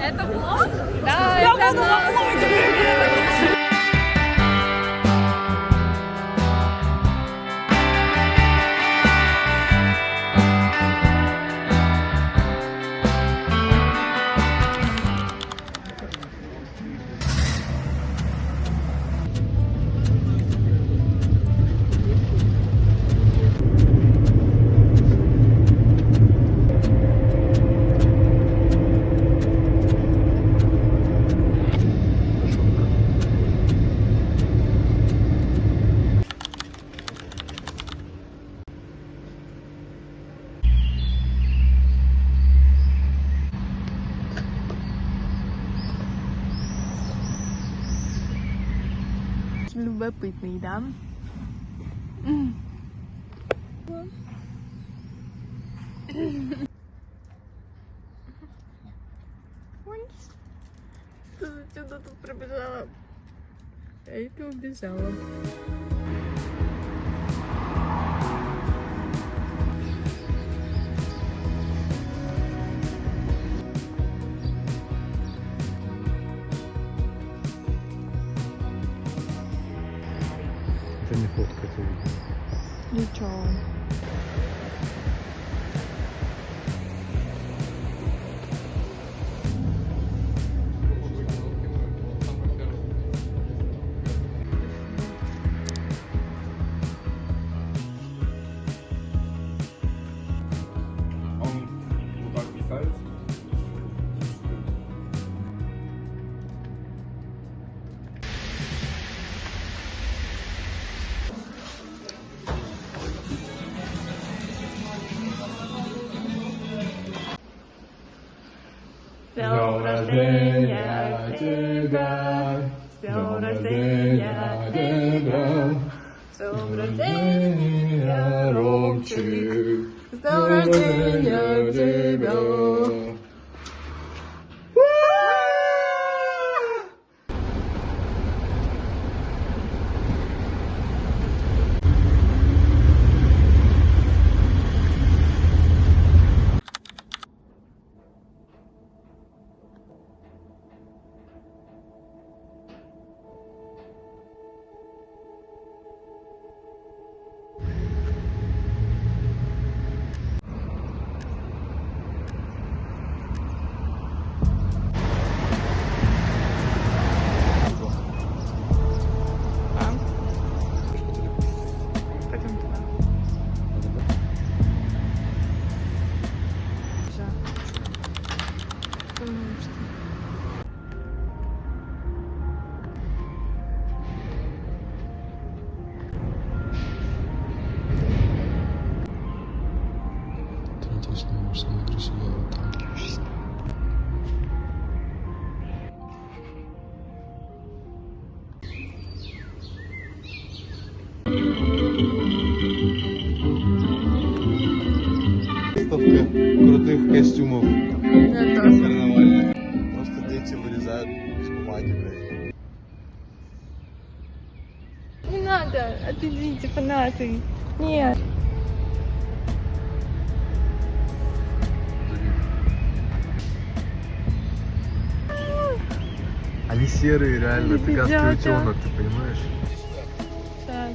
Это влог? Да, Я это буду влог. Любопытный, да? Ты сюда тут пробежала, а это убежала. Это не фотка, это видео. Ничего. Он вот так не ставится? С днем рождения тебя! С днем рождения тебя! С днем рождения, Ромчик! С днем рождения тебя! Пойдем туда. Все. Потому что... Ты точно можешь самое красивое вот там. Выставка крутых костюмов Я тоже. карнавальных. Просто дети вырезают из бумаги, блядь. Не надо, отойдите, фанаты. Нет. Они серые, реально, ты как Ребята. утенок, ты понимаешь? Так.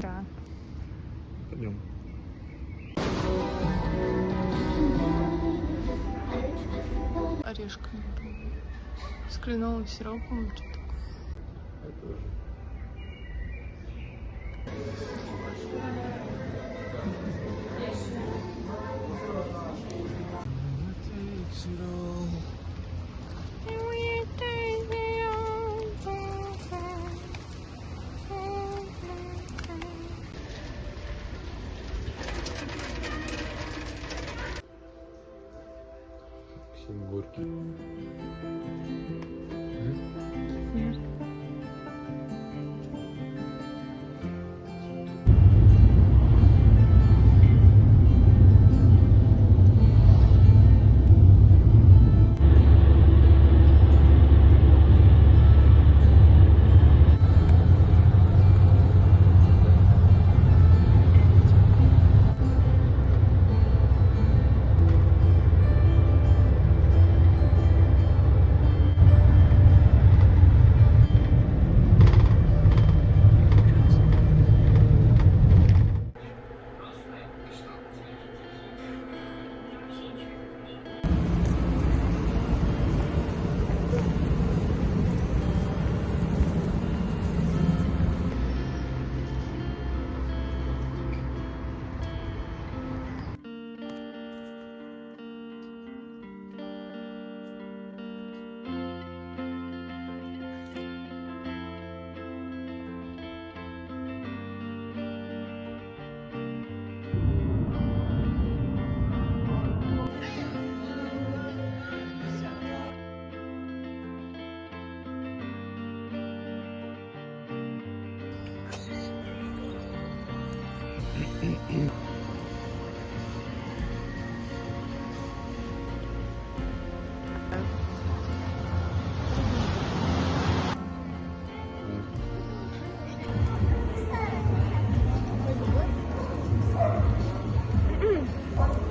Да. Пойдем. Орешками. С кленовым сиропом. Что такое? Горький.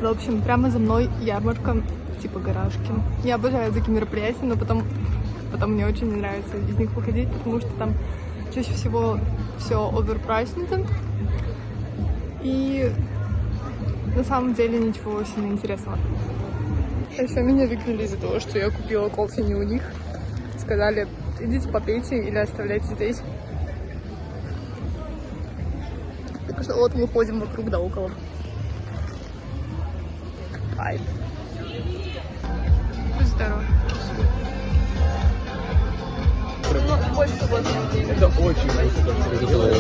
В общем, прямо за мной ярмарка, типа гаражки. Я обожаю такие мероприятия, но потом мне очень не нравится из них выходить, потому что там чаще всего все оверпрайснуто. И на самом деле ничего сильно интересного. А еще меня выгнали из-за того, что я купила кофе не у них. Сказали, идите попейте или оставляйте здесь. Так что вот мы ходим вокруг да около. Ай. Будь здоров. Ну, больше свободно. Это очень круто.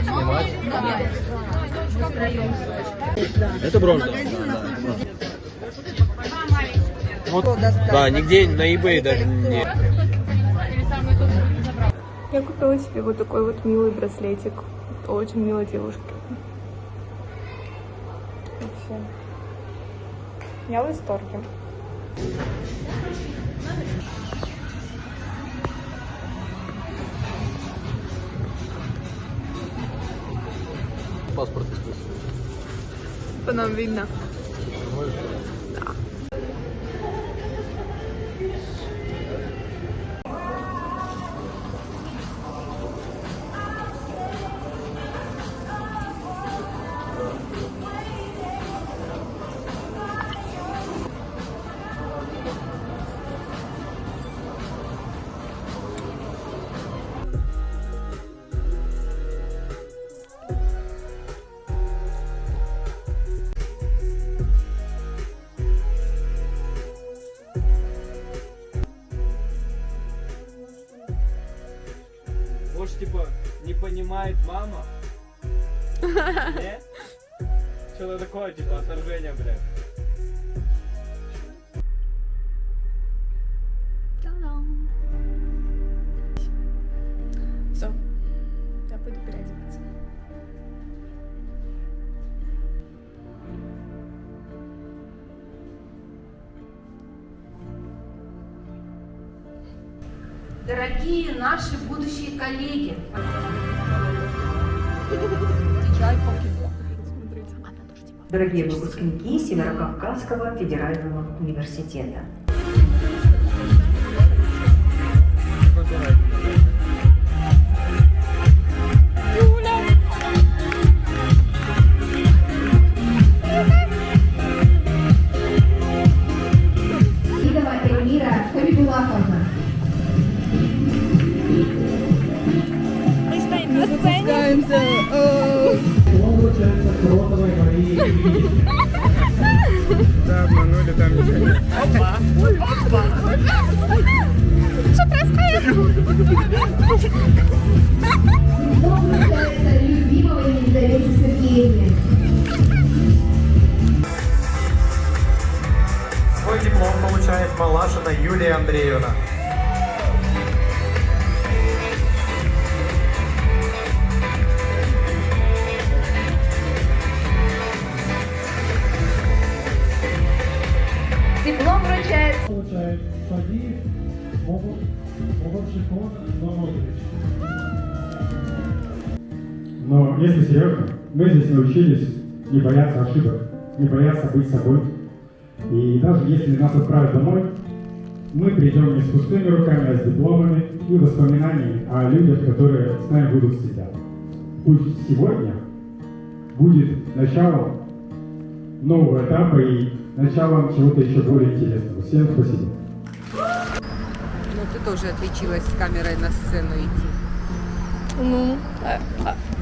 Снимать? Это бронза. Вот, да, нигде на eBay даже не. Я купила себе вот такой вот милый браслетик. Очень милой девушке. Вообще. Я в восторге. Паспорт здесь. По нам видно. Может, типа, не понимает мама? Не? Что-то такое, типа, отторжение, блядь. Все. Я пойду переодеваться. Дорогие наши будущие коллеги, дорогие выпускники Северокавказского федерального университета. Видова Эльмира Хабибулаховна. Да, обманули, там ничего нет. Получается любимого Елизаветы Сергеевны. Свой диплом получает Малашина Юлия Андреевна. Диплом вручается. Получает Фадиев, Моваршиков, Мамонтович. Но если серьезно, мы здесь научились не бояться ошибок, не бояться быть собой. И даже если нас отправят домой, мы придем не с пустыми руками, а с дипломами и воспоминаниями о людях, которые с нами будут всегда. Пусть сегодня будет началом нового этапа и началом чего-то еще более интересного. Всем спасибо. Ну, ты тоже отличилась с камерой на сцену идти. Ну,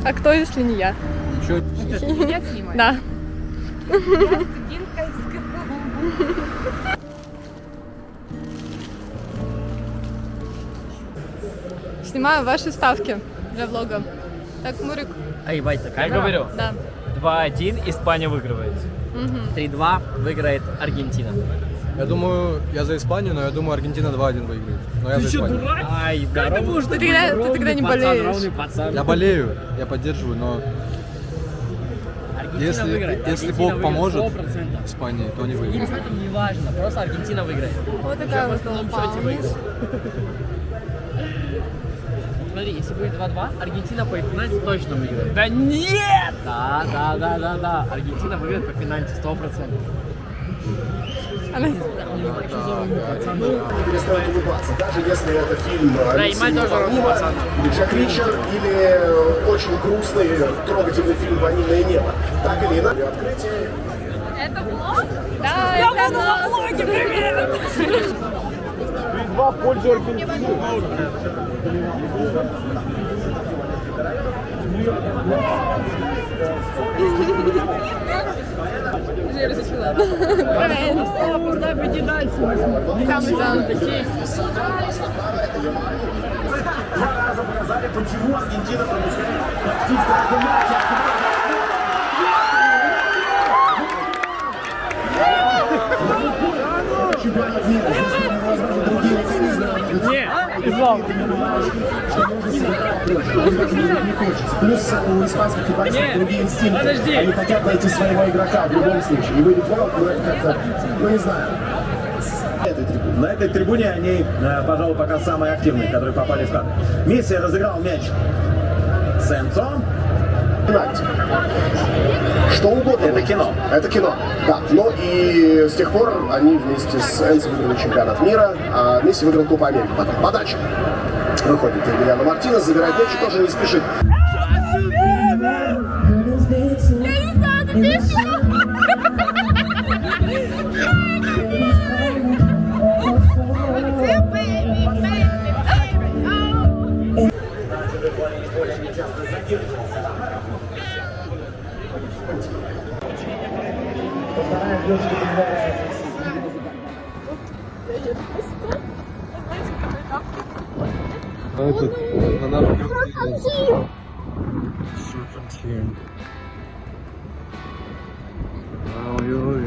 а кто, если не я? Чё? Я снимаю. Да. Я студентка из КФУ. Снимаю ваши ставки для влога. Так, Мурик. Ай, Вайта, Я говорю, Да. 2-1, Испания выигрывает. 3-2 выиграет Аргентина. Я думаю, я за Испанию, но я думаю, Аргентина 2-1 выиграет. Но я за Испанию. Ай, Ты тогда не болеешь. Я болею, я поддерживаю, но если Бог поможет Испании, то они выиграют. Не важно, просто Аргентина выиграет. Вот такая вот толпа у нас. Смотри, если будет 2-2, Аргентина по пенальти точно выиграет. Да нет! Да. Аргентина выиграет по пенальти 100%. Перестает улыбаться, даже если это фильм Да, и мать тоже пацан. или Джек Ричер, или очень грустный, трогательный фильм «Ванильное небо». Так или иначе, открытие. Это влог? Да, я буду на влоге, привет! 2 в пользу Аргентины. Показали, почему Аргентина пропускает тактическое матча. Чемпионат мира. Плюс у испанских футболистов другие инстинкты. Они хотят найти своего игрока в любом случае. И выбить ворот, ну это как-то, ну не знаю. На этой трибуне они, пожалуй, пока самые активные, которые попали в кадр. Месси разыграл мяч Сенцо. Пенальти. Что угодно. Это кино. Это кино, да. Но и с тех пор они вместе с Энцо выиграли чемпионат мира, а Месси выиграл Кубу Америки. Потом подача. Выходит Эмилиано Мартинес, забирает мяч и тоже не спешит. Ой-ой.